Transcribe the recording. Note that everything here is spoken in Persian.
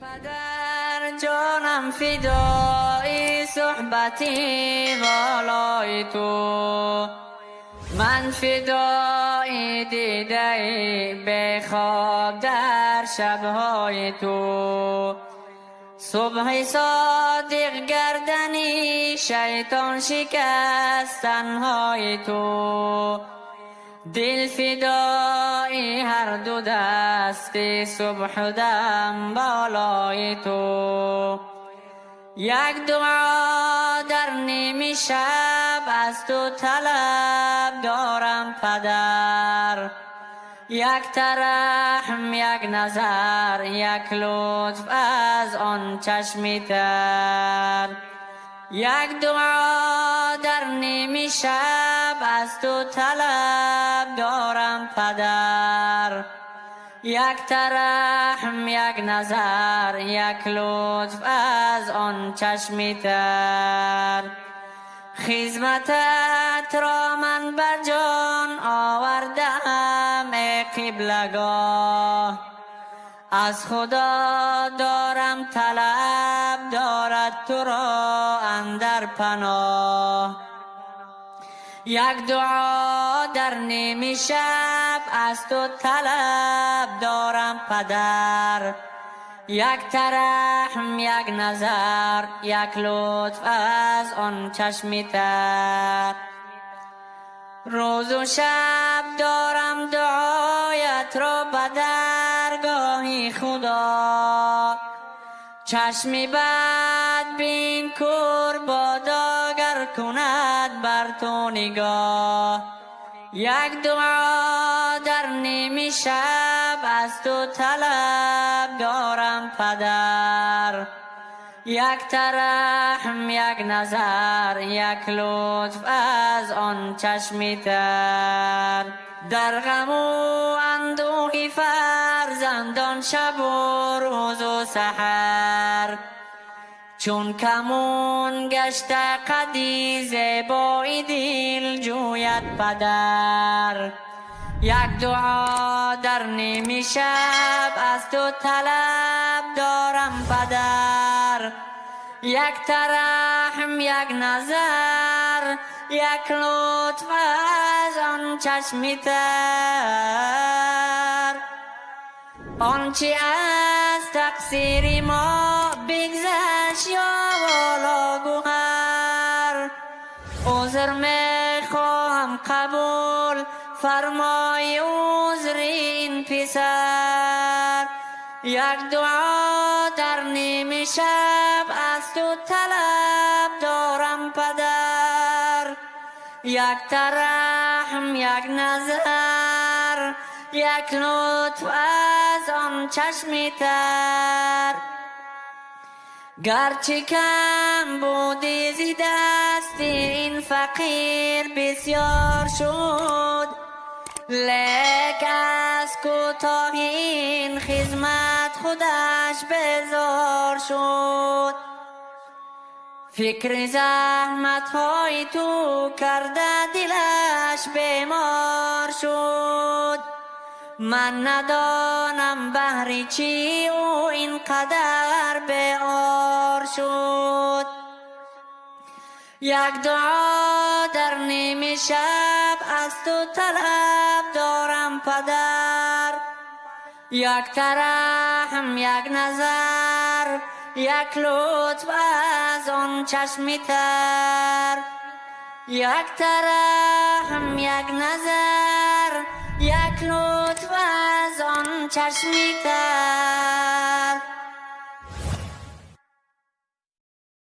پدر جانم فدای صحبتی والای تو، من فدای دیده به خواب در شبهای تو. صبح صادق گردنی شیطان شکستنهای تو، دل فدای هر دو دست صبح و دم بالای تو. یک دعا در نیمی شب از تو طلب دارم پدر، یک ترحم، یک نظر، یک لطف از آن چشمی تر. یک دعا در نیمی شب از تو طلب دارم پدر، یک ترحم، یک نظر، یک لطف از آن چشمی تر. خدمتت را من بر جان آوردم ای قبلگاه، از خدا دارم طلب دارد تو را اندر پناه. یک دعا در نیمی شب از تو طلب دارم پدر، یک ترحم، یک نظر، یک لطف از آن چشمی تر. روز و شب دارم دعایت را به درگاه خدا، چشمی بد بین کور بادا گر کند بر تو نگاه. یک دعا در نیمی شب از تو طلب دارم پدر، یک ترحم، یک نظر، یک لطف از آن چشمی تر. در غم و اندوه فرزندان شب و روز و سحر، چون کمون گشته قدی زیبای دل جوید پدر. یک دعا در نیمی شب از تو طلب دارم پدر، یک ترحم، یک نظر، یک لطف از آن چشمی تر. آنچه از تقصیر ما بگذشت یا والا گوهر، عذر میخواهم قبول فرمای عذر این پسر. یک دعا در نیمی شب از تو طلب دارم پدر، یک ترحم، یک نظر، یک لطف از آن چشمی تر. گرچه کم بودی زی دست این فقیر بسیار شد، لیک از کوتاهی این خدمت خودش بیزار شد. فکر زحمت های تو کرده دلش بیمار شد، من ندانم بهر چی او اینقدر بیار شد. یک دعا در نیمی شب از تو طلب دارم پدر، یک ترحم، یک نظر، یک لطف از آن چشمی تر. یک ترحم، یک نظر، یک لطف از آن چشمی تر.